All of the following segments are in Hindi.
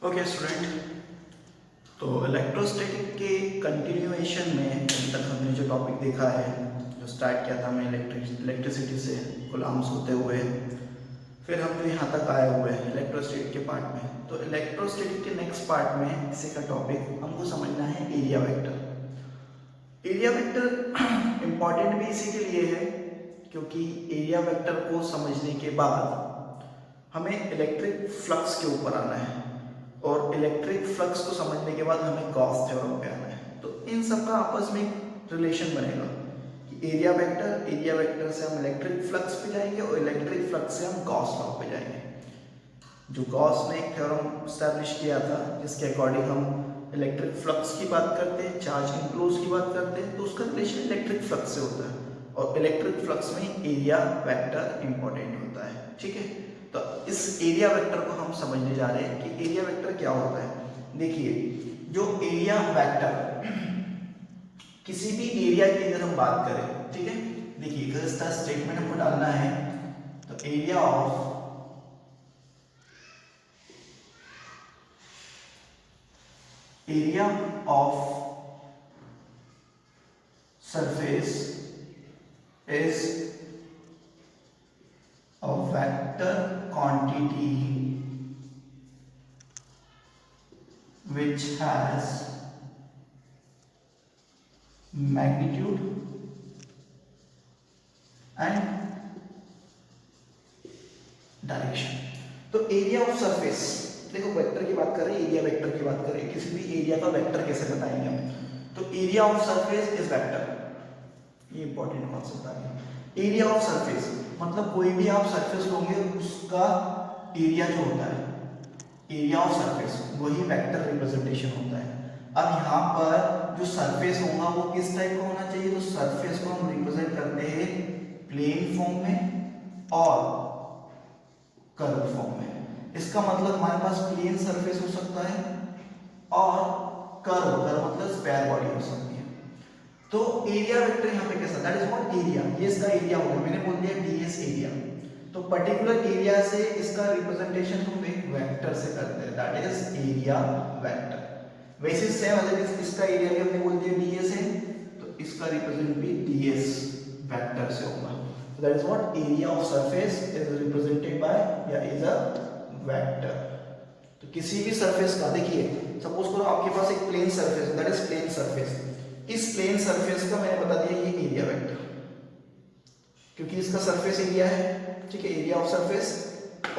ओके स्टूडेंट, तो इलेक्ट्रोस्टैटिक के कंटिन्यूएशन में अभी तक हमने जो टॉपिक देखा है, जो स्टार्ट किया था हमने इलेक्ट्रिसिटी से गुलाम्स होते हुए, फिर हम जो यहाँ तक आए हुए हैं इलेक्ट्रोस्टैटिक के पार्ट में। तो इलेक्ट्रोस्टैटिक के नेक्स्ट पार्ट में इसी का टॉपिक हमको समझना है area vector. Area vector important भी इसी के लिए है क्योंकि एरिया वेक्टर को समझने के बाद हमें इलेक्ट्रिक फ्लक्स के ऊपर आना है और इलेक्ट्रिक फ्लक्स को समझने के बाद हमें गॉस थ्योरम पे आना है। तो इन सब का आपस में एक रिलेशन बनेगा कि एरिया वेक्टर से हम इलेक्ट्रिक फ्लक्स पे जाएंगे और इलेक्ट्रिक फ्लक्स से हम गॉस लॉ पे जाएंगे। जो गॉस ने एक थ्योरम स्टैब्लिश किया था जिसके अकॉर्डिंग हम इलेक्ट्रिक फ्लक्स की बात करते हैं, चार्ज इनक्लोज की बात करते हैं, तो उसका रिलेशन इलेक्ट्रिक फ्लक्स से होता है और इलेक्ट्रिक फ्लक्स में एरिया वेक्टर इंपॉर्टेंट होता है। ठीक है, तो इस एरिया वेक्टर को हम समझने जा रहे हैं कि एरिया वेक्टर क्या होता है। देखिए, जो एरिया वेक्टर किसी भी एरिया की अगर हम बात करें, ठीक है, देखिए अगर इसका स्टेटमेंट हमको डालना है तो area of surface is a vector quantity which has magnitude and direction. तो एरिया ऑफ सरफेस, देखो वेक्टर की बात कर रहे हैं, एरिया वेक्टर की बात कर रहे हैं, किसी भी एरिया का वेक्टर कैसे बताएंगे हम। तो area of surface is vector, ये इंपॉर्टेंट कॉन्सेप्ट आ गया। एरिया ऑफ सरफेस मतलब कोई भी आप सरफेस लोगे उसका एरिया जो होता है, एरिया ऑफ सरफेस वही वेक्टर रिप्रेजेंटेशन होता है। अब यहाँ पर जो सरफेस होगा वो किस टाइप का होना चाहिए, तो सरफेस को हम रिप्रेजेंट करते हैं प्लेन फॉर्म में और कर्व फॉर्म में। इसका मतलब हमारे पास प्लेन सरफेस हो सकता है और कर्व मतलब स्क्वायर बॉडी हो सकती है। तो एरिया वेक्टर यहाँ पे कैसा, दैट इज व्हाट एरिया, ये इसका एरिया होगा, मैंने बोल दिया ds एरिया। तो पर्टिकुलर एरिया से इसका रिप्रेजेंटेशन हम एक वेक्टर से करते हैं, दैट इज एरिया वेक्टर। वैसे सेम अगर इसका एरिया भी हमने बोल दिया ds है तो इसका रिप्रेजेंट भी ds वेक्टर से होगा। So that is what area of surface is represented by या is a vector। तो किसी भी सरफेस का, देखिए सपोज करो आपके पास एक प्लेन सरफेस है, दैट इज प्लेन सरफेस। इस प्लेन सरफेस का मैंने बता दिया ये एरिया वेक्टर, क्योंकि इसका सरफेस एरिया है, ठीक है, एरिया ऑफ सरफेस,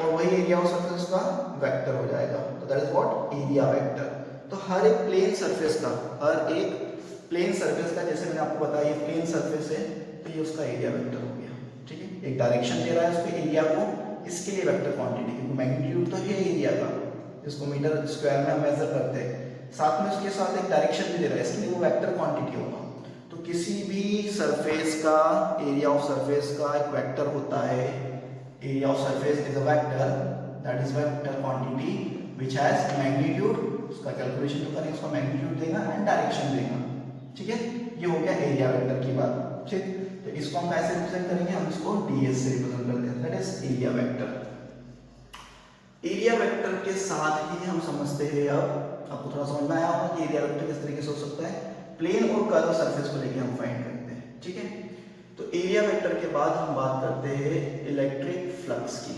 और वही एरिया ऑफ सरफेस का वेक्टर हो जाएगा। तो that is what area vector. तो हर एक प्लेन सरफेस का, हर एक प्लेन सरफेस का, जैसे मैंने आपको बताया ये प्लेन सरफेस है तो ये उसका एरिया वेक्टर हो गया। ठीक है, एक डायरेक्शन दे रहा है उसको एरिया को, इसके लिए वेक्टर क्वांटिटी, क्योंकि मैग्नीट्यूड तो है एरिया का जिसको मीटर स्क्वायर में हम मेजर करते हैं, साथ में उसके साथ एक डायरेक्शन भी दे रहा है, इसके लिए वो वेक्टर क्वांटिटी होगा। तो किसी भी सरफेस का, एरिया ऑफ सरफेस का एक वेक्टर होता है, area of surface is a vector, that is vector quantity which has magnitude, उसका कैलकुलेशन जो करेंगे उसका मैग्नीट्यूड देगा एंड डायरेक्शन देगा। ठीक है, ये हो गया एरिया वेक्टर की बात। ठीक, तो इसको हम कैसे रिप्रेजेंट करेंगे, हम इसको ds से रिप्रेजेंट करते हैं, that is area vector. Area vector के साथ ही हम समझते हैं, अब आपको थोड़ा समझ में आया होगा कि एरिया वेक्टर किस तरीके से हो सकता है, प्लेन और कर्व सरफेस को लेके हम फाइंड करते हैं। ठीक है, तो एरिया वेक्टर के बाद हम बात करते हैं इलेक्ट्रिक फ्लक्स की।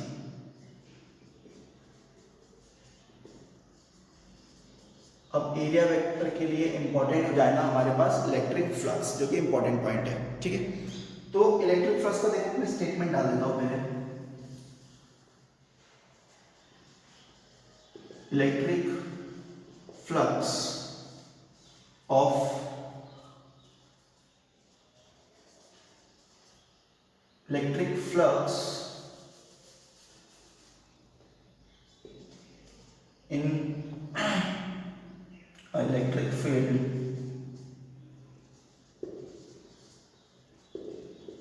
अब एरिया वेक्टर के लिए इंपॉर्टेंट हो जाएगा हमारे पास इलेक्ट्रिक फ्लक्स, जो कि इंपॉर्टेंट पॉइंट है। ठीक है, तो इलेक्ट्रिक फ्लक्स का देखो मैं स्टेटमेंट डाल देता हूं पहले। Electric flux of electric flux in electric field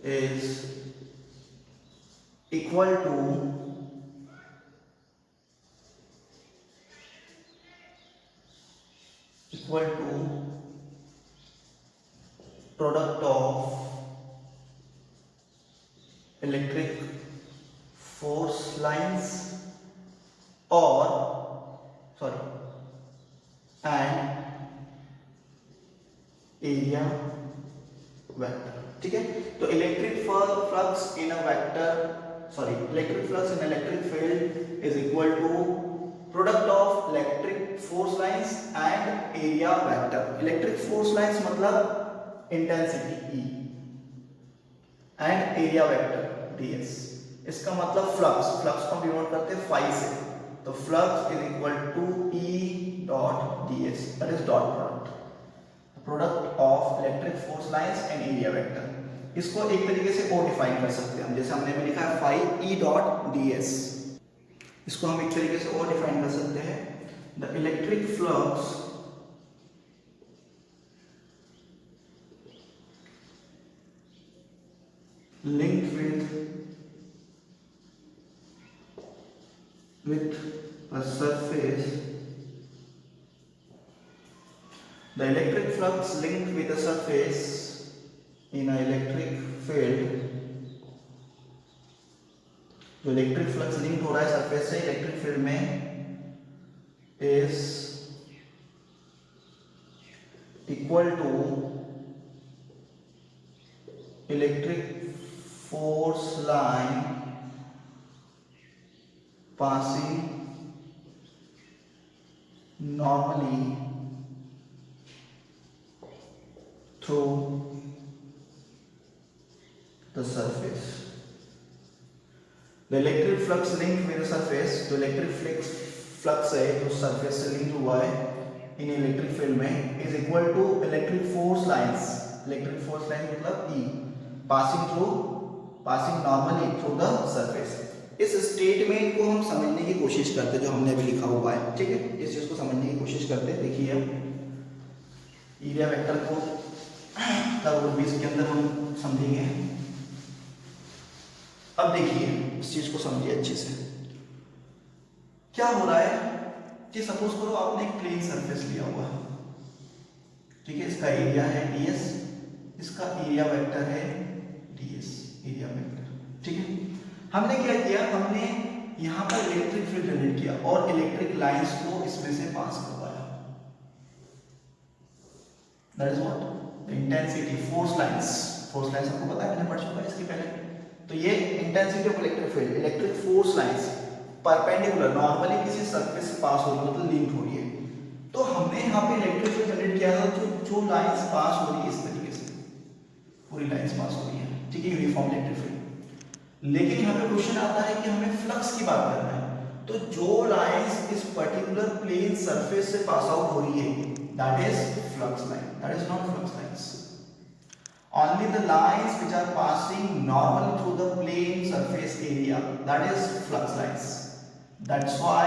is equal to product of electric force lines or sorry area vector, ठीक है। तो electric flux in a electric field is equal to product of electric force lines and area vector. Electric force lines मतलब intensity E and area vector ds। इसका मतलब फ्लक्स को डिनोट करते हैं फाई से, तो flux is equal to E dot ds, that is dot product of electric force lines and area vector. इसको एक तरीके से और डिफाइन कर सकते हैं हम, जैसे हमने भी लिखा है फाई E डॉट ds। इसको हम एक तरीके से और डिफाइन कर सकते हैं, the electric flux linked with a surface, the electric flux linked with a surface in an electric field, जो इलेक्ट्रिक फ्लक्स लिंक हो रहा है सरफेस से इलेक्ट्रिक फील्ड में, is equal to electric force line passing normally through the surface। The electric flux linked with the surface, जो इलेक्ट्रिक फ्लक्स है जो सरफेस से लिंक हुआ है इन इलेक्ट्रिक फील्ड में, is equal to electric force lines. Electric force line मतलब E passing normally through the surface. इस स्टेटमेंट को हम समझने की कोशिश करते हैं जो हमने अभी लिखा हुआ है, ठीक है। इस चीज को समझने की कोशिश करते हैं। देखिए अब एरिया वेक्टर को तब 20 के अंदर हम समझेंगे। अब देखिए इस चीज को समझिए अच्छे से। क्या हो रहा है कि सपोज करो आपने एक प्लेन सरफेस लिया हुआ है, ठीक है। इसका एरिया है ds, इसका एरिया वेक्टर है ds, एरिया वेक्टर, ठीक है। हमने क्या किया, हमने यहां पर इलेक्ट्रिक फील्ड जनरेट किया और इलेक्ट्रिक लाइंस को इसमें से पास करवाया। That is what the intensity force lines आपको पता है, मैंने पढ़ चुका है इसके पहले। तो ये intensity of electric field, electric force lines perpendicular normally किसी सरफेस से पास हो रही है, मतलब लिंक हो रही है। तो हमने यहाँ पे इलेक्ट्रिक फील्ड जनरेट किया था जो लाइंस पास हो रही है इस तरीके से, पूरी लाइंस पास हो रही है, ठीक है, यूनिफॉर्म इलेक्ट्रिक फील्ड। लेकिन यहाँ पे क्वेश्चन आता है कि हमें फ्लक्स की बात करना है, तो जो लाइंस इस पर्टिकुलर प्लेन सरफेस से पास आउट हो रही है that is flux line, that is not flux lines. Only the lines which are passing normally through the plane surface area, that is flux lines. That's why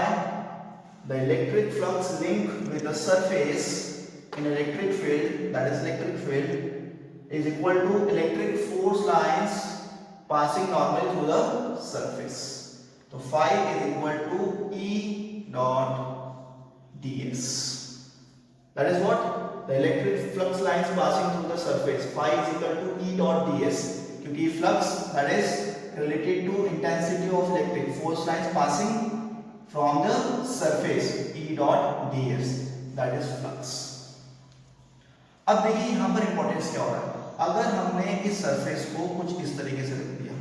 the electric flux link with the surface in electric field, that is electric field, is equal to electric force lines passing normally through the surface. So phi is equal to E dot ds. That is what? The electric flux lines passing through the surface, phi is equal to E dot ds, क्योंकि flux that is related to intensity of electric force lines passing from the surface, E dot ds, that is flux। अब देखिए यहाँ पर इंपॉर्टेंस क्या हो रहा है, अगर हमने इस सरफेस को कुछ इस तरीके से रख दिया,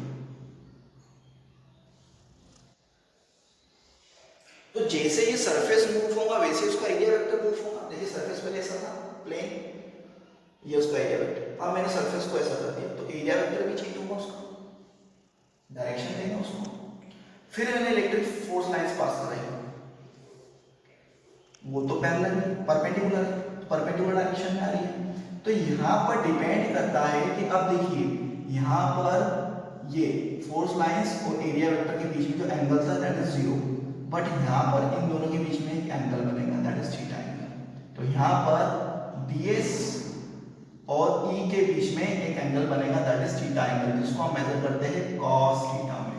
तो जैसे ये सरफेस मूव होगा वैसे उसका एरिया वेक्टर मूव होगा। देखिए सरफेस पहले ऐसा था प्लेन, ये उसका एरिया वेक्टर। अब मैंने सरफेस को ऐसा कर दिया तो एरिया वेक्टर भी चेंज होगा, उसका डायरेक्शन देगा उसको। फिर मैंने इलेक्ट्रिक फोर्स लाइंस पास कराई, वो तो पैरेलल परपेंडिकुलर है, परपेंडिकुलर डायरेक्शन में आ रही है। तो यहाँ पर डिपेंड करता है कि अब देखिए यहाँ पर ये फोर्स लाइंस और एरिया वेक्टर के बीच में जो एंगल था दैट इज 0, बट यहाँ पर इन दोनों के बीच में एक एंगल बनेगा दैट इज थीटा एंगल। तो यहाँ पर ds और E के बीच में एक एंगल बनेगा दैट इज थीटा एंगल, जिसको हम मेजर करते हैं cos थीटा में।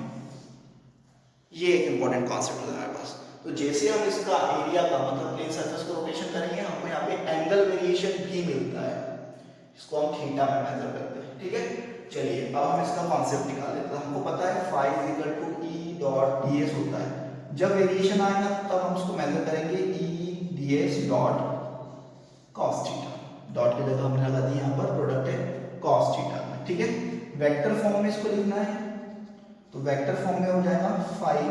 ये एक इंपॉर्टेंट कॉन्सेप्ट है हमारे पास। तो जैसे हम इसका एरिया का मतलब प्लेन सरफेस को रोटेशन करेंगे, हमको यहाँ पे एंगल वेरिएशन भी मिलता है, इसको हम थीटा में मेजर करते हैं, ठीक है। चलिए अब हम इसका कॉन्सेप्ट निकाल लेते हैं। हमको पता है phi is equal to E dot ds होता है, जब वेरिएशन आएगा तब हम उसको मेजर करेंगे E ds dot cos theta, dot की जगह हमने लगा दी यहाँ पर प्रोडक्ट है cos थीटा में, ठीक है। वेक्टर फॉर्म में इसको लिखना है, तो वेक्टर फॉर्म में हो जाएगा phi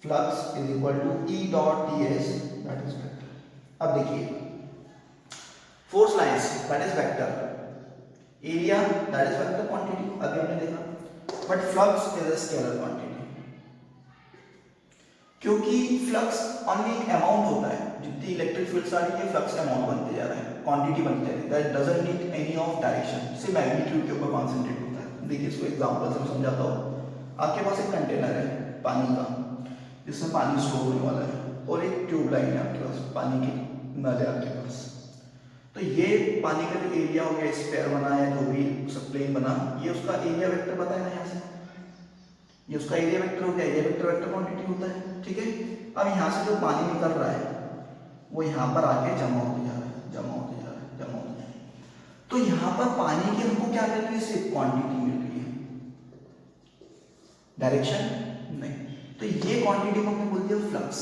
flux is equal to E dot ds that is vector. अब देखिए force lines that is vector, area that is vector quantity, अभी हमने देखा, but flux is a scalar quantity, क्योंकि फ्लक्स ओनली एक अमाउंट होता है, जितनी इलेक्ट्रिक फील्ड्स आ रही है फ्लक्स अमाउंट बनते जा रहा है, क्वांटिटी बनती जा रही है, that doesn't need any of direction, सिर्फ मैग्नीट्यूड के ऊपर कॉन्सेंट्रेट होता है। देखिए इसको एग्जांपल से मैं समझाता हूँ। आपके पास एक कंटेनर है पानी का, जिसमें पानी स्टोर होने वाला है, और एक ट्यूब लाइन है आपके पास, पानी की नल है आपके पास। तो ये पानी का जो एरिया हो गया, स्फीयर बना है, जो भी सब प्लेन बना, ये उसका एरिया वेक्टर बताया यहाँ से, ये उसका एरिया वेक्टर हो गया, एरिया वेक्टर वेक्टर क्वांटिटी होता है, ठीक है। अब यहाँ से जो पानी निकल रहा है वो यहाँ पर आके जमा होते जा रहा है, जमा होते जा रहा है, जमा होते जा रहा है। तो यहाँ पर पानी की हमको क्या मिल रही है, सिर्फ क्वांटिटी मिल रही है, डायरेक्शन नहीं। तो ये क्वांटिटी को हमने बोल दिया फ्लक्स,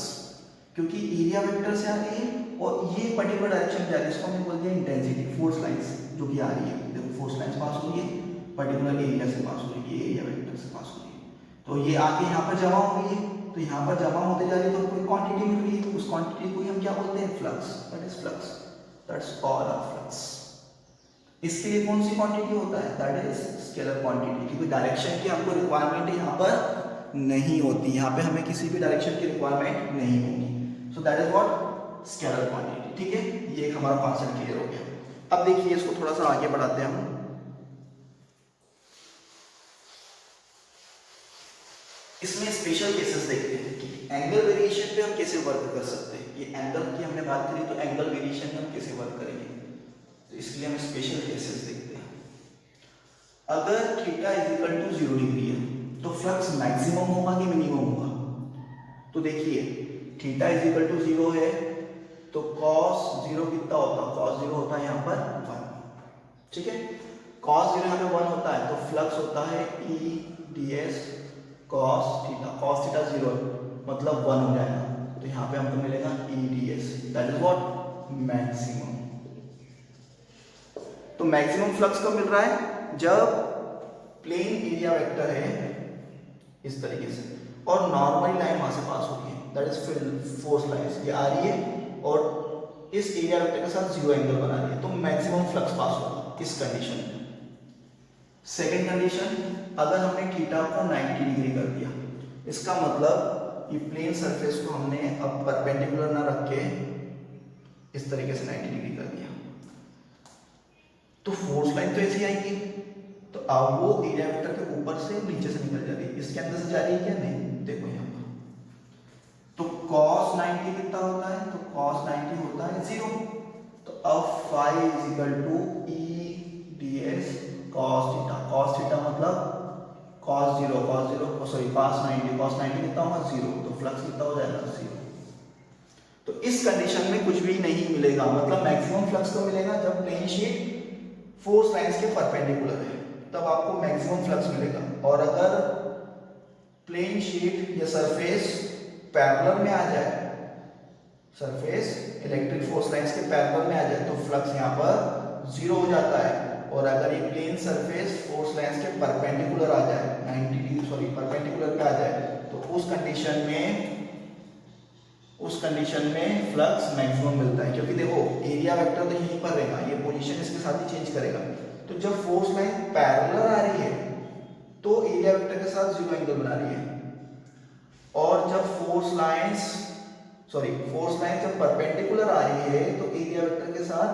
क्योंकि एरिया वेक्टर से आ रही है और ये पर्टिकुलर डायरेक्शन में जा रही है, इसको हमने बोल दिया इंटेंसिटी, फोर्स लाइंस जो कि आ रही है, देखो फोर्स लाइंस पास हो रही है, पर्टिकुलर एरिया से पास हो रही है, एरिया वेक्टर से पास हो रही है, तो ये आके यहाँ पर जमा हो रही है, तो यहाँ पर जमा होते जा रही है, तो कोई क्वांटिटी मिल रही है, उस क्वांटिटी को हम क्या बोलते हैं, flux, that is flux, that's all of flux. इसके लिए कौन सी क्वांटिटी होता है, दैट इज स्केलर क्वांटिटी, क्योंकि डायरेक्शन की हमको रिक्वायरमेंट यहाँ पर नहीं होती, यहाँ पे हमें किसी भी डायरेक्शन की रिक्वायरमेंट नहीं होगी, so that is what scalar quantity, ठीक है। ये एक हमारा कॉन्सेप्ट क्लियर हो गया। अब देखिए इसको थोड़ा सा आगे बढ़ाते हैं हम। इसमें स्पेशल केसेस देखते हैं कि एंगल वेरिएशन पे हम कैसे वर्क कर सकते हैं। ये एंगल की हमने बात करी, तो एंगल वेरिएशन में हम कैसे वर्क करेंगे, तो इसके लिए हम स्पेशल केसेस देखते हैं। अगर theta is equal to 0 degree है तो फ्लक्स मैक्सिमम होगा कि मिनिमम होगा, तो देखिए थीटा इज इक्वल टू 0 है तो cos 0 कितना होता है, cos 0 होता है यहाँ पर 1, ठीक है। cos 0 यहाँ पे 1 होता है, तो फ्लक्स होता है E ds cos थीटा 0 मतलब 1 हो जाएगा, तो यहाँ पे हमको मिलेगा E ds, that is what maximum. तो मैक्सिमम फ्लक्स कब मिल रहा है, जब प्लेन एरिया वेक्टर है इस तरीके से और नॉर्मल लाइन वहां से पास हो रही है, दैट इज फोर्स लाइन, ये आ रही है और इस एरिया वेक्टर के साथ 0 एंगल बना रही है, तो मैक्सिमम फ्लक्स पास होगा इस कंडीशन में। सेकेंड कंडीशन, अगर हमने थीटा को 90 डिग्री कर दिया, इसका मतलब ये प्लेन सरफेस को हमने अब परपेंडिकुलर ना रख के इस तरीके से 90 डिग्री कर दिया, तो फोर्स लाइन तो ऐसी आएगी, तो अब वो एरिया वेक्टर के ऊपर से नीचे से निकल जा रही है, इसके अंदर से जा रही है क्या, नहीं, देखो यहाँ पर, तो cos 90 कितना होता है, तो cos 90 होता है 0, तो अब phi is equal to E ds cos theta मतलब cos 90 कितना होगा 0, तो फ्लक्स कितना हो जाएगा 0। तो इस कंडीशन में कुछ भी नहीं मिलेगा, मतलब मैक्सिमम फ्लक्स तो मिलेगा जब प्लेन शीट फोर्स लाइंस के परपेंडिकुलर है, तब आपको मैक्सिमम फ्लक्स मिलेगा, और अगर प्लेन शीट या सरफेस पैरेलल में आ जाए, सरफेस इलेक्ट्रिक फोर्स लाइंस के पैरेलल में आ जाए, तो फ्लक्स यहाँ पर 0 हो जाता है, और अगर ये प्लेन सरफेस फोर्स लाइंस के परपेंडिकुलर आ जाए, परपेंडिकुलर पे आ जाए, तो उस कंडीशन में फ्लक्स मैक्सिमम मिलता है, क्योंकि देखो एरिया वेक्टर तो यहीं पर रहेगा, ये पोजीशन इसके साथ ही चेंज करेगा, तो जब फोर्स लाइन पैरेलल आ रही है तो एरिया वेक्टर के साथ 0 एंगल बना रही है, और जब फोर्स लाइन जब परपेंडिकुलर आ रही है तो एरिया वेक्टर के साथ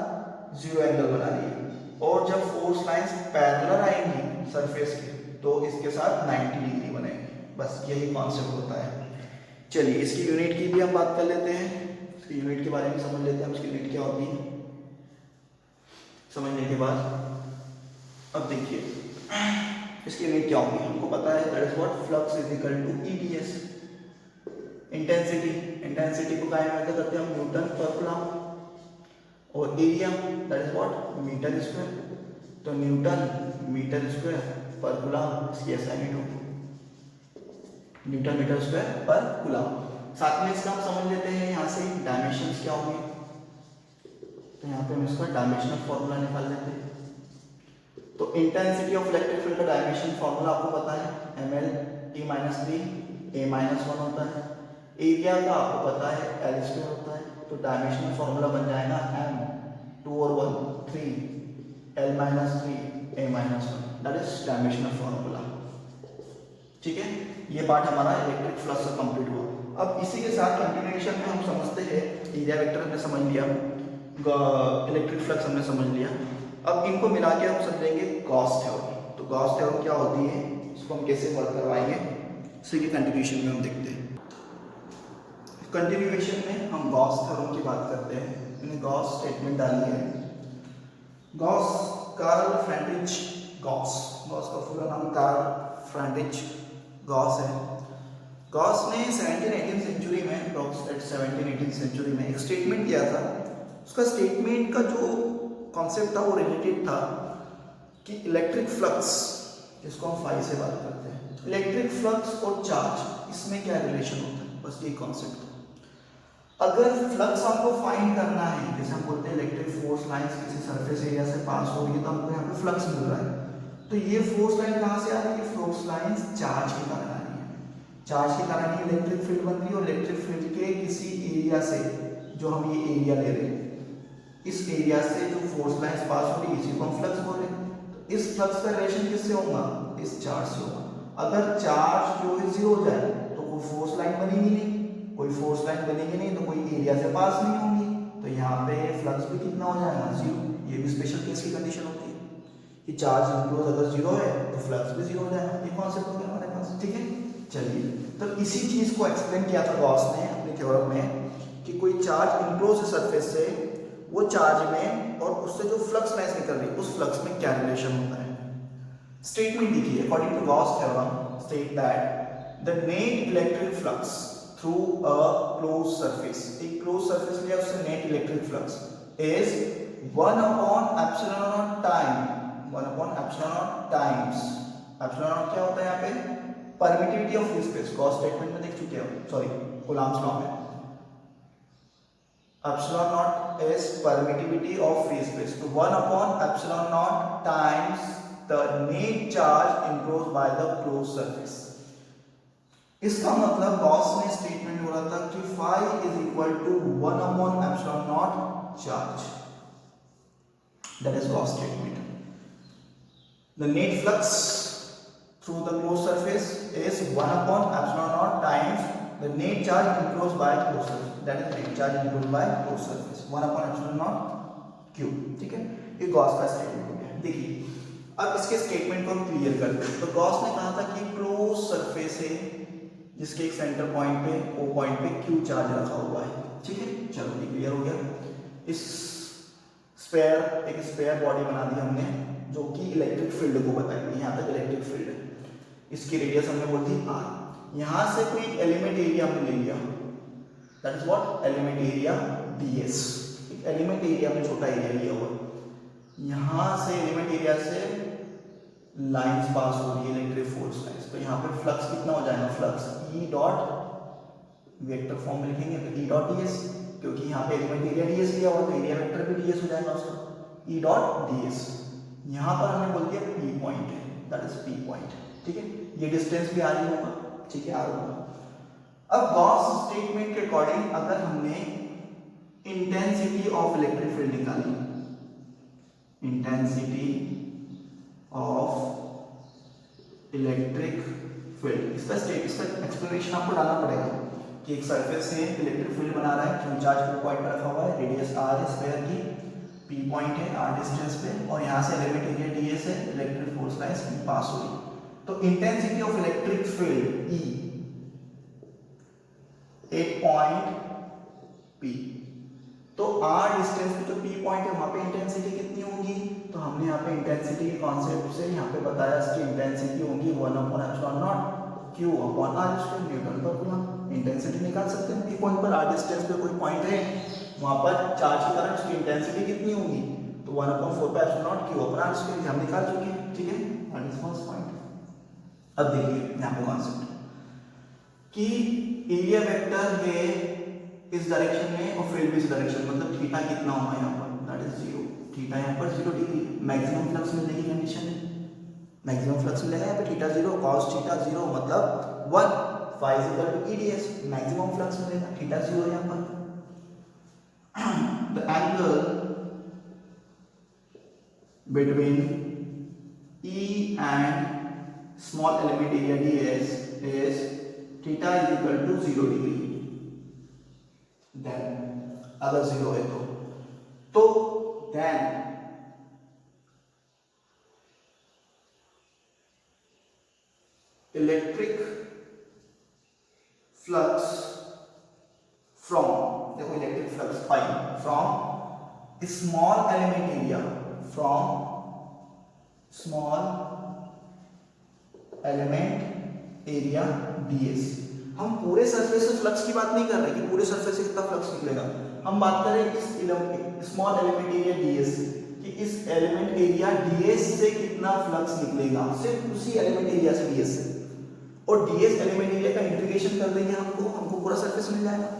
0 एंगल बना रही है, और जब फोर्स लाइंस पैरेलल आएंगी सरफेस के तो इसके साथ 90 डिग्री बनेगी, बस यही कॉन्सेप्ट होता है। चलिए इसकी यूनिट की भी हम बात कर लेते हैं, इसकी यूनिट के बारे में समझ लेते हैं, इसकी यूनिट क्या होती है समझने के बाद। अब देखिए इसकी यूनिट क्या होगी, हमको पता है that is what flux is equal to E ds, intensity को काय में करते हैं हम न्यूटन पर कूलम, और area that is what metre square, तो न्यूटन मीटर स्क्वायर पर कूलम, इसकी SI unit newton metre square पर कूलम। साथ में इसका हम समझ लेते हैं यहाँ से डायमेंशंस क्या होंगे, तो यहाँ पे हम इसका डायमेंशनल फॉर्मूला निकाल लेते हैं। तो इंटेंसिटी ऑफ इलेक्ट्रिक फील्ड का डायमेंशन फॉर्मूला आपको पता है, ml t-3 a-1 होता है। एरिया का आपको पता है L² होता है। तो डायमेंशनल फॉर्मूला बन जाएगा m 2 और 1 3 L-3 a-1, that is dimensional formula. ठीक है, ये पार्ट हमारा इलेक्ट्रिक फ्लक्स का कंप्लीट हुआ। अब इसी के साथ कंटिन्यूएशन में हम समझते हैं, एरिया वेक्टर हमने समझ लिया, इलेक्ट्रिक फ्लक्स हमने समझ लिया। अब इनको मिला के हम समझेंगे गॉस थ्योरम। तो गॉस थ्योरम क्या होती है, इसको हम कैसे वर्क करवाएंगे, इसी के कंटिन्यूएशन में हम देखते हैं। कंटिन्यूएशन में हम गॉस थ्योरम की बात करते हैं। मैंने गॉस स्टेटमेंट डाली है। Gauss, Carl Friedrich Gauss, Gauss का पूरा नाम कार्ल फ्रेडरिच गॉस है। गॉस ने 17-18 सेंचुरी में, 17-18 सेंचुरी में एक स्टेटमेंट दिया था। उसका स्टेटमेंट का जो कॉन्सेप्ट था वो रिलेटेड था कि इलेक्ट्रिक फ्लक्स, जिसको हम फाई से बात करते हैं, इलेक्ट्रिक फ्लक्स और चार्ज, इसमें क्या रिलेशन होता है, बस ये कॉन्सेप्ट था। अगर फ्लक्स आपको फाइंड करना है, जैसे हम बोलते हैं इलेक्ट्रिक फोर्स लाइंस किसी सरफेस एरिया से पास हो रही है, तो हमको यहाँ पे फ्लक्स मिल रहा है। तो ये फोर्स लाइन कहाँ से आ रही है, फोर्स लाइंस चार्ज के कारण आ रही है। चार्ज के कारण ही इलेक्ट्रिक फील्ड बन रही है, और इलेक्ट्रिक फील्ड के किसी एरिया से, जो हम ये एरिया ले रहे हैं, इस एरिया से जो फोर्स लाइंस पास हो रही है, इसी को हम फ्लक्स बोल रहे हैं। तो इस फ्लक्स का रिलेशन किससे होगा, इस चार्ज से होगा। अगर चार्ज जो है जीरो हो जाए तो कोई फोर्स लाइन बनेगी नहीं, कोई फोर्स लाइन बनेगी नहीं तो कोई एरिया से पास नहीं होंगी, तो यहाँ पे फ्लक्स भी कितना हो जाएगा, जीरो। ये भी स्पेशल केस की कंडीशन होती है कि चार्ज इनक्लोज अगर जीरो है तो फ्लक्स भी जीरो हो जाएगा। ये कॉन्सेप्ट हो गया हमारे पास। ठीक है, चलिए, तो इसी चीज को एक्सप्लेन किया था गॉस ने अपने थ्योरम में कि कोई चार्ज इनक्लोज है सरफेस से, वो चार्ज में और उससे जो फ्लक्स लाइंस निकल रही है, उस फ्लक्स में क्या रिलेशन होता है। स्टेटमेंट देखिए, according to Gauss theorem state that the net electric flux through a close surface, एक क्लोज सरफेस लिया, उससे net electric flux is 1/ε0 time, 1/ε0 times, ε0 क्या होता है यहाँ पे, permittivity of free space. Gauss statement में देख चुके हो, सॉरी कूलम्ब्स लॉ में, ε0 is permittivity of free space. तो 1/ε0 times the net charge enclosed by the closed surface. इसका मतलब गॉस ने स्टेटमेंट बोला था कि phi is equal to 1/ε0 charge. That is Gauss statement. The net flux through the closed surface is 1/ε0 times the net charge enclosed by closed surface. That is net charge enclosed by closed surface, 1/ε0 Q. ठीक है, ये गॉस का स्टेटमेंट हो गया। देखिए, अब इसके स्टेटमेंट को हम क्लियर करते हैं। तो गॉस ने कहा था कि क्लोज सरफेस है जिसके एक सेंटर पॉइंट पे, ओ पॉइंट पे क्यू चार्ज रखा हुआ है। ठीक है, चलो ये क्लियर हो गया। इस स्फीयर, एक स्फीयर बॉडी बना दी हमने जो कि इलेक्ट्रिक फील्ड को बताएगी। यहाँ तक इलेक्ट्रिक फील्ड है, इसकी रेडियस हमने बोल दी r। यहाँ से कोई एलिमेंट एरिया हमने ले लिया, that is what, element area ds। एक एलिमेंट एरिया में छोटा एरिया लिया हुआ, यहाँ से एलिमेंट एरिया से लाइंस पास हो रही है, इलेक्ट्रिक फोर्स लाइंस। तो यहाँ पे फ्लक्स कितना हो जाएगा, flux E dot, vector form में लिखेंगे तो E डॉट ds, क्योंकि यहाँ पे एलिमेंट एरिया ds लिया हुआ तो एरिया वेक्टर भी ds हो जाएगा उसका, E डॉट ds। यहाँ पर हमने बोल दिया P पॉइंट है, दैट इज P पॉइंट। ठीक है, ये डिस्टेंस भी r ही होगा। ठीक है, r होगा। अब गॉस स्टेटमेंट के अकॉर्डिंग अगर हमने इंटेंसिटी ऑफ इलेक्ट्रिक फील्ड निकाली, इंटेंसिटी ऑफ इलेक्ट्रिक फील्ड, इसका एक्सप्लेनेशन आपको डालना पड़ेगा कि एक सरफेस से इलेक्ट्रिक फील्ड बना रहा है, क्यू चार्ज को पॉइंट पर रखा हुआ है, रेडियस r है स्फीयर की, P पॉइंट है r डिस्टेंस पे, और यहाँ से एलिमेंट एरिया ds है, इलेक्ट्रिक फोर्स लाइंस पास हो रही। तो intensity of electric field E, एक पॉइंट P, तो r डिस्टेंस पे जो P पॉइंट है वहां पे इंटेंसिटी कितनी होगी, तो हमने यहाँ पे इंटेंसिटी के कॉन्सेप्ट से यहाँ पे बताया इसकी इंटेंसिटी होगी 1/ε0 q upon r square Newton पर कूलम। इंटेंसिटी निकाल सकते हैं, P पॉइंट पर r डिस्टेंस पे कोई पॉइंट है, वहां पर चार्ज के कारण उसकी इंटेंसिटी कितनी होगी, तो 1/4πε0 q अपॉन r स्क्वायर हम निकाल चुके हैं। ठीक है, दैट इज फर्स्ट पॉइंट। अब देखिए यहाँ पे कॉन्सेप्ट कि एरिया वेक्टर है इस डायरेक्शन में और फील्ड भी इस डायरेक्शन, मतलब थीटा कितना होगा यहाँ पर, दैट दैट इज 0, थीटा यहाँ पर 0 डिग्री, मैक्सिमम फ्लक्स मिलने की कंडीशन है, मैक्सिमम फ्लक्स मिलेगा यहाँ पे थीटा 0 cos थीटा 0 मतलब 1, phi is equal to EDS, maximum flux मिलेगा, थीटा 0 यहाँ पर। The angle between E and small element area ds is theta is equal to 0 degree। then अगर 0 है तो then इलेक्ट्रिक फ्लक्स फ्रॉम, देखो electric flux phi from small element area, from small element area ds। हम पूरे सरफेस से फ्लक्स की बात नहीं कर रहे कि पूरे सरफेस से कितना फ्लक्स निकलेगा, हम बात कर रहे हैं इस स्मॉल एलिमेंट एरिया ds कि इस एलिमेंट एरिया ds से कितना फ्लक्स निकलेगा, सिर्फ उसी एलिमेंट एरिया से ds से, और ds एलिमेंट एरिया का इंटीग्रेशन कर देंगे हमको पूरा सरफेस मिल जाएगा,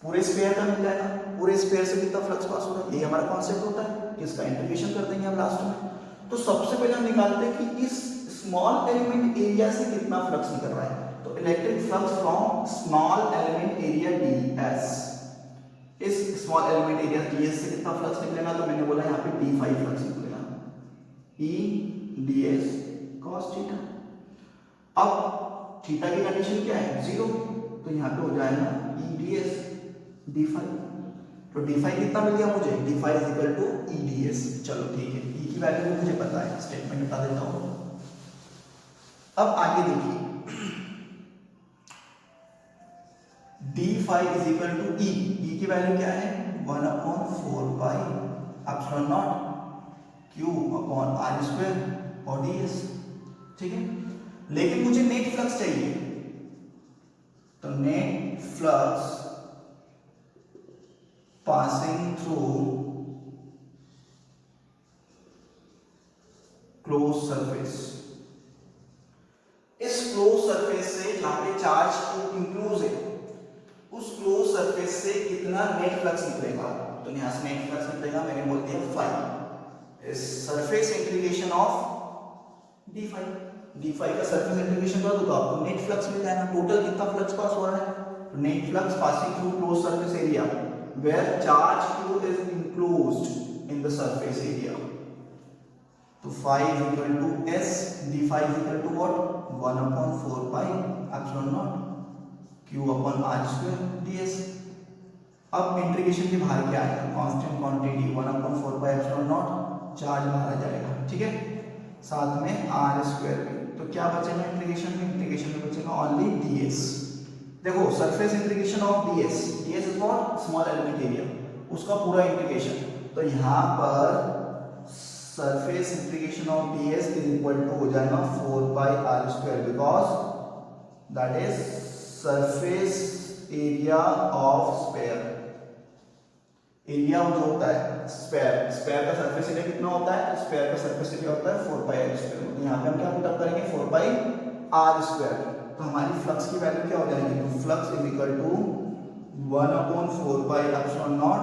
पूरे स्फीयर का मिल जाएगा, पूरे स्फीयर से कितना फ्लक्स पास हो रहा है, ये हमारा कॉन्सेप्ट होता है, इसका इंटीग्रेशन कर देंगे हम लास्ट में। तो सबसे पहले हम निकालते हैं कि इस स्मॉल एलिमेंट एरिया से कितना फ्लक्स निकल रहा है, तो electric flux from small element area ds, इस स्मॉल एलिमेंट एरिया ds से कितना फ्लक्स निकलेगा, तो मैंने बोला यहाँ पे d5 फ्लक्स निकलेगा, E ds cos थीटा। अब थीटा की कंडीशन क्या है 0, तो यहाँ पे हो जाएगा E ds d5, तो d5 कितना मिल गया मुझे, d5 is equal to E ds। चलो ठीक है, E की वैल्यू मुझे पता है, स्टेटमेंट बता देता हूँ। अब आगे देखिए d5 is equal to E, E की वैल्यू क्या है 1/4 pi epsilon naught q upon r square और ds, ठीक है। लेकिन मुझे नेट फ्लक्स चाहिए, तो net flux passing through close surface, इस क्लोज सरफेस से जहां पे चार्ज इंक्लूज है, उस क्लोज सरफेस से कितना नेट फ्लक्स निकलेगा, तो यहां से नेट फ्लक्स निकलेगा, मैंने बोल दिया फाई, इस सरफेस इंटीग्रेशन ऑफ d5 का सरफेस इंटीग्रेशन कर दो तो आपको नेट फ्लक्स मिल जाएगा। टोटल कितना फ्लक्स पास हो रहा है, net flux passing through close surface area where charge q is enclosed in the surface area, तो phi is equal to s, d5 is equal to what 1/4 pi epsilon naught q upon r square ds। अब इंटीग्रेशन के बाहर क्या आएगा, constant quantity 1/4 pi epsilon naught, charge बाहर आ जाएगा, ठीक है, साथ में r स्क्वायर भी, तो क्या बचेगा इंटीग्रेशन में बचेगा ओनली ds। देखो surface integration of ds is what small element area, उसका पूरा इंटीग्रेशन, तो यहाँ पर surface integration of ds is equal to हो जाएगा 4 pi r square, because that is surface area of sphere. Area जो होता है स्फीयर का सरफेस एरिया कितना होता है, स्फीयर का सरफेस एरिया होता है 4 पाई r स्क्वायर, तो यहाँ पे हम क्या पुट अप करेंगे 4 पाई r स्क्वायर, तो हमारी फ्लक्स की वैल्यू क्या हो जाएगी, तो flux is equal to 1/4 pi epsilon naught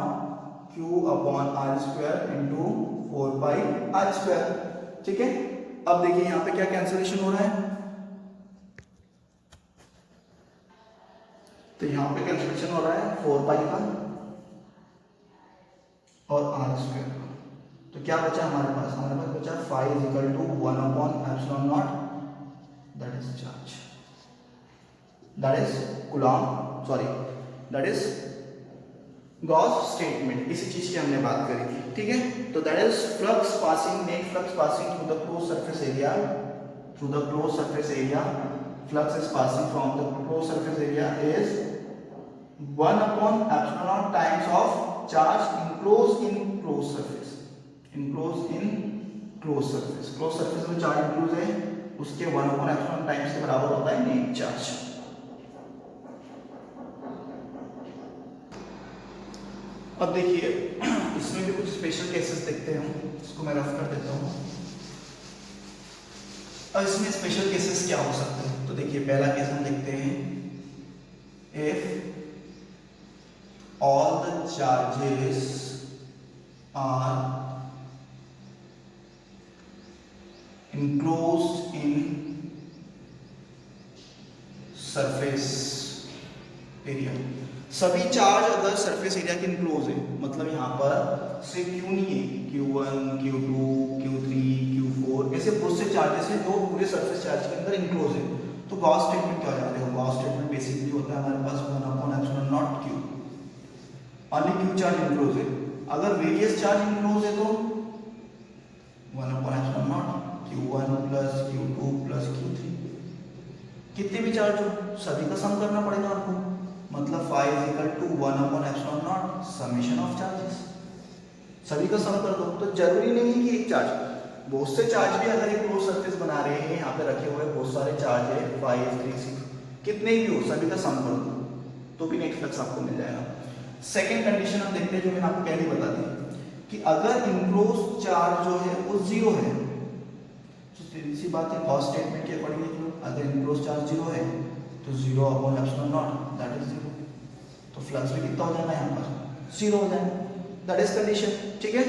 q upon r square into 4 pi r square, ठीक है। अब देखिए यहाँ पे क्या कैंसिलेशन हो रहा है, तो यहाँ पे कैंसिलेशन हो रहा है 4 पाई का और r स्क्वायर का, तो क्या बचा हमारे पास बचा phi इज इक्वल टू 1/एप्सिलॉन nought, that is charge, that is coulomb, sorry that is Gauss statement, इसी चीज की हमने बात करी थी, ठीक है। तो that is flux passing, net flux passing through the close surface area, through the close surface area, flux is passing from the close surface area is 1/एप्सिलॉन times of charge enclosed in closed surface, enclosed in closed surface, closed surface में चार्ज इंक्लूज है, उसके 1/एप्सिलॉन टाइम्स के बराबर होता है नेट चार्ज। अब देखिए इसमें भी कुछ स्पेशल केसेस देखते हैं, इसको मैं रफ कर देता हूँ। अब इसमें स्पेशल केसेस क्या हो सकते हैं, तो देखिए पहला केस हम देखते हैं, if all the charges are enclosed in surface area। सभी चार्ज अगर सरफेस एरिया के इनक्लोज है, मतलब यहाँ पर से क्यू नहीं है, Q1, Q2, Q3, Q4 ऐसे बहुत से चार्जेस हैं जो पूरे सरफेस चार्ज के अंदर इनक्लोज है, तो गॉस स्टेटमेंट क्या हो जाएगा? देखो गॉस स्टेटमेंट बेसिकली होता है हमारे पास 1/ε0 Q, only Q charge enclose है। अगर वेरियस चार्ज इनक्लोज है तो 1/ε0 Q1 plus Q2 plus Q3, कितने भी चार्ज हो सभी का सम करना पड़ेगा आपको, मतलब phi is equal to 1/ε0 summation of charges, सभी का सम कर दो। तो जरूरी नहीं है कि एक चार्ज, बहुत से चार्ज भी अगर एक क्लोज सरफेस बना रहे हैं, यहाँ पे रखे हुए बहुत सारे चार्ज है 5, 3, 6 कितने भी हो, सभी का सम कर दो तो भी नेट फ्लक्स आपको मिल जाएगा। सेकेंड कंडीशन हम देखते हैं जो मैंने आपको पहले बता दी कि अगर इनक्लोज चार्ज जो है वो जीरो है, तो सीधी सी बात है गॉस स्टेटमेंट के अकॉर्डिंग अगर इनक्लोज चार्ज जीरो है तो 0/ε0 दैट इज जीरो, तो फ्लक्स भी कितना हो जाएगा यहाँ पर जीरो हो जाएगा, दैट इज कंडीशन। ठीक है,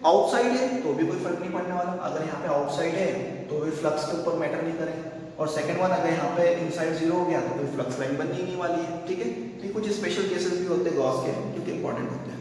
आउटसाइड है तो भी कोई फर्क नहीं पड़ने वाला, अगर यहाँ पे आउटसाइड है तो भी फ्लक्स के ऊपर मैटर नहीं करेगा, और सेकंड वन अगर यहाँ पे इनसाइड जीरो हो गया तो कोई फ्लक्स लाइन बननी ही नहीं वाली है। ठीक है, तो कुछ स्पेशल केसेस भी होते हैं गॉस के जो कि इंपॉर्टेंट होते हैं।